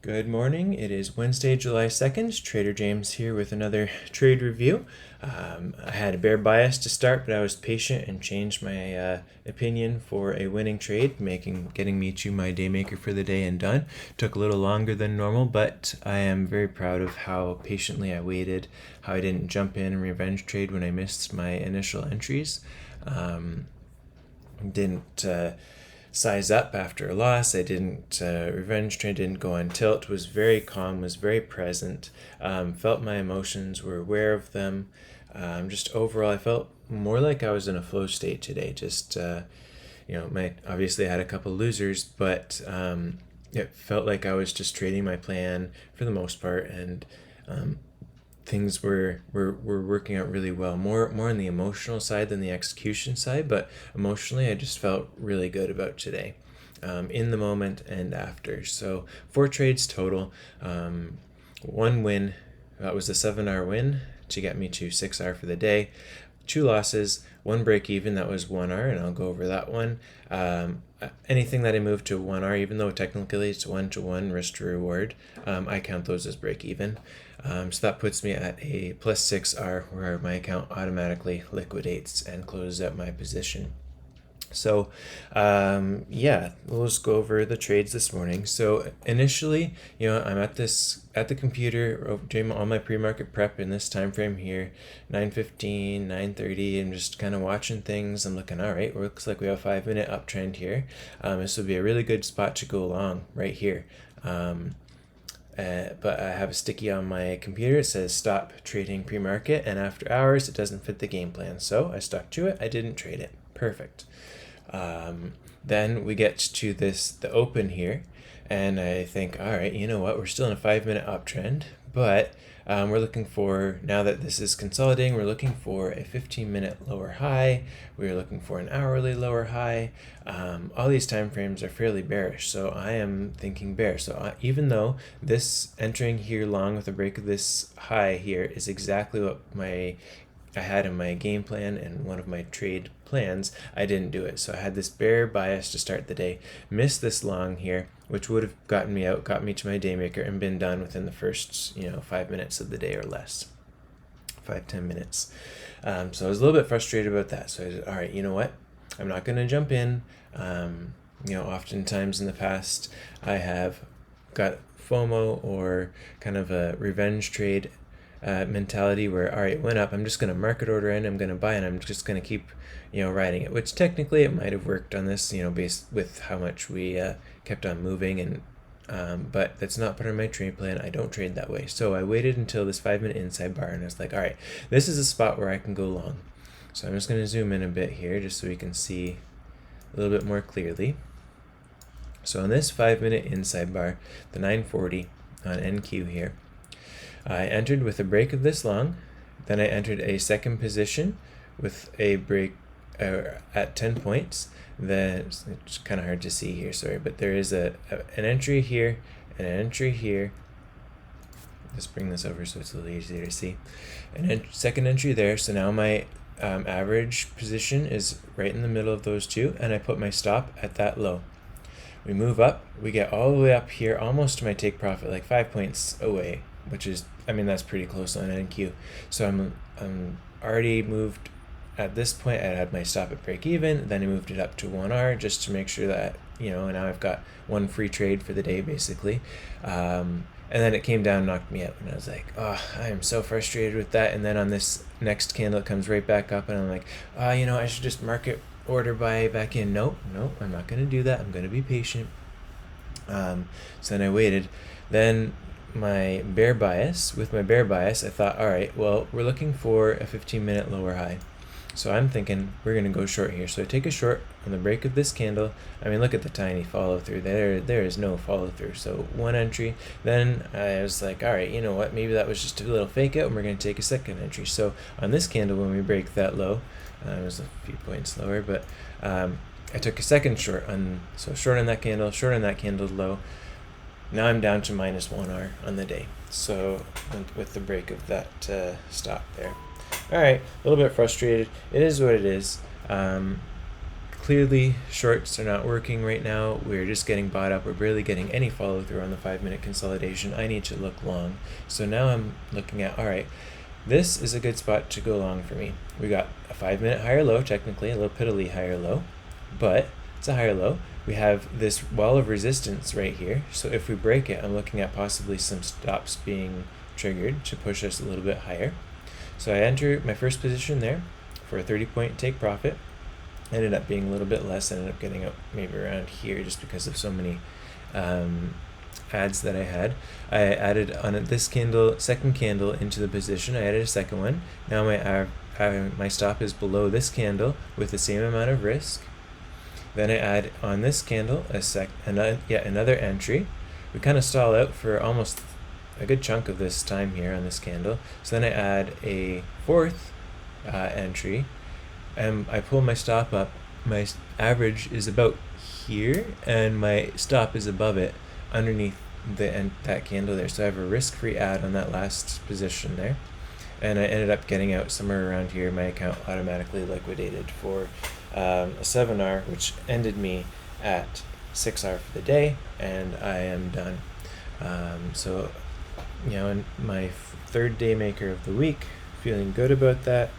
Good morning. It is Wednesday, July 2nd. Trader James here with another trade review. I had a bear bias to start, but I was patient and changed my opinion for a winning trade, getting me to my day maker for the day and done. Took a little longer than normal, but I am very proud of how patiently I waited, how I didn't jump in and revenge trade when I missed my initial entries. Didn't size up after a loss. I didn't revenge train, didn't go on tilt, was very calm, was very present, felt my emotions, were aware of them. Just overall, I felt more like I was in a flow state today. Just, obviously I had a couple losers, but it felt like I was just trading my plan for the most part, and things were working out really well. More on the emotional side than the execution side, but emotionally I just felt really good about today, in the moment and after. So 4 trades total, 1 win. That was a 7R win to get me to 6R for the day. 2 losses, 1 break even, that was 1R, and I'll go over that one. Anything that I move to 1R, even though technically it's 1-to-1 risk to reward, I count those as break even. So that puts me at a plus 6R, where my account automatically liquidates and closes out my position. So, we'll just go over the trades this morning. So initially, I'm at the computer doing all my pre-market prep in this time frame here, 9:15, 9:30, and just kind of watching things. I'm looking, all right, looks like we have a 5-minute uptrend here. This would be a really good spot to go long right here. But I have a sticky on my computer. It says stop trading pre-market, and after hours it doesn't fit the game plan. So I stuck to it. I didn't trade it. Perfect. Then we get to the open here, and I think, all right, you know what? We're still in a 5-minute uptrend, but we're looking for, now that this is consolidating, we're looking for a 15-minute lower high. We're looking for an hourly lower high. All these time frames are fairly bearish, so I am thinking bear. So even though this entering here long with a break of this high here is exactly what I had in my game plan and one of my trade plans, I didn't do it. So I had this bear bias to start the day, missed this long here, which would have gotten me out, got me to my day maker, and been done within the first 5 minutes of the day or less, 5-10 minutes. So I was a little bit frustrated about that. So I said, all right, you know what? I'm not going to jump in. Oftentimes in the past, I have got FOMO or kind of a revenge trade mentality where, all right, it went up, I'm just going to market order in, I'm going to buy, and I'm just going to keep riding it, which technically it might have worked on this, based with how much we kept on moving, and but that's not part of my trade plan. I don't trade that way. So I waited until this 5-minute inside bar, and I was like, all right, this is a spot where I can go long. So I'm just going to zoom in a bit here just so we can see a little bit more clearly. So on this 5-minute inside bar, the 940 on NQ here, I entered with a break of this long, then I entered a second position with a break at 10 points. Then it's kind of hard to see here, sorry, but there is an entry here and an entry here. Let's bring this over so it's a little easier to see. And second entry there, so now my average position is right in the middle of those two, and I put my stop at that low. We move up, we get all the way up here, almost to my take profit, like 5 points away, which is, that's pretty close on NQ. So I'm already moved at this point. I had my stop at break even, then I moved it up to 1R just to make sure that, now I've got one free trade for the day basically. And then it came down and knocked me out, and I was like, oh, I am so frustrated with that. And then on this next candle, it comes right back up, and I'm like, I should just market order buy back in. Nope, I'm not going to do that. I'm going to be patient. So then I waited. Then with my bear bias, I thought, all right, well, we're looking for a 15-minute lower high. So I'm thinking we're going to go short here. So I take a short on the break of this candle. Look at the tiny follow through. There is no follow through. So one entry. Then I was like, all right, you know what? Maybe that was just a little fake out, and we're going to take a second entry. So on this candle, when we break that low, it was a few points lower, but I took a second short short on that candle, short on that candle low. Now I'm down to minus 1R on the day. So with the break of that stop there. All right, a little bit frustrated. It is what it is. clearly shorts are not working right now. We're just getting bought up. We're barely getting any follow through on the 5-minute consolidation. I need to look long. So now I'm looking at, all right, this is a good spot to go long for me. We got a 5-minute higher low, technically, a little piddly higher low, but it's a higher low. We have this wall of resistance right here. So if we break it, I'm looking at possibly some stops being triggered to push us a little bit higher. So I enter my first position there for a 30-point take profit. Ended up being a little bit less. Ended up getting up maybe around here just because of so many ads that I had. I added on this candle, second candle into the position. I added a second one. Now my stop is below this candle with the same amount of risk. Then I add on this candle another entry. We kind of stall out for almost a good chunk of this time here on this candle. So then I add a fourth entry, and I pull my stop up. My average is about here, and my stop is above it, underneath that candle there. So I have a risk-free add on that last position there, and I ended up getting out somewhere around here. My account automatically liquidated for a 7R, which ended me at 6R for the day, and I am done. So, in my third day maker of the week, feeling good about that.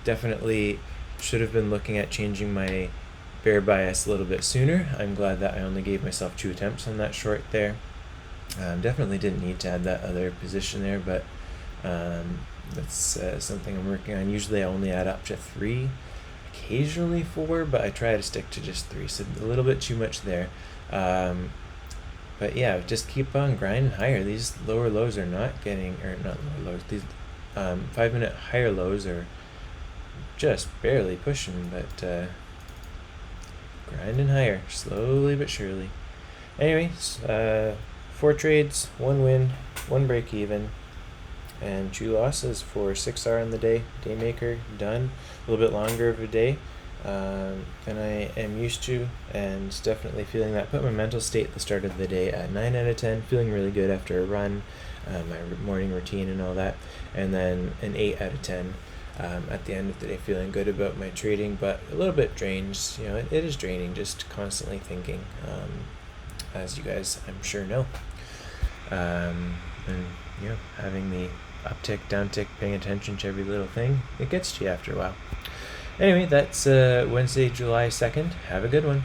Definitely should have been looking at changing my bear bias a little bit sooner. I'm glad that I only gave myself 2 attempts on that short there. Definitely didn't need to add that other position there, but that's something I'm working on. Usually I only add up to 3, occasionally 4, but I try to stick to just 3, so a little bit too much there. But yeah, just keep on grinding higher. These lower lows are not lower lows. These 5-minute higher lows are just barely pushing, but grinding higher, slowly but surely. Anyways, 4 trades, 1 win, 1 break even, and 2 losses for 6R on the day. Day maker done. A little bit longer of a day than I am used to, and definitely feeling that. Put my mental state at the start of the day at 9 out of 10, feeling really good after a run, my morning routine and all that, and then an 8 out of 10 at the end of the day, feeling good about my trading, but a little bit drained. It is draining just constantly thinking, as you guys I'm sure know, and having the uptick, downtick, paying attention to every little thing, it gets to you after a while. Anyway, that's Wednesday, July 2nd. Have a good one.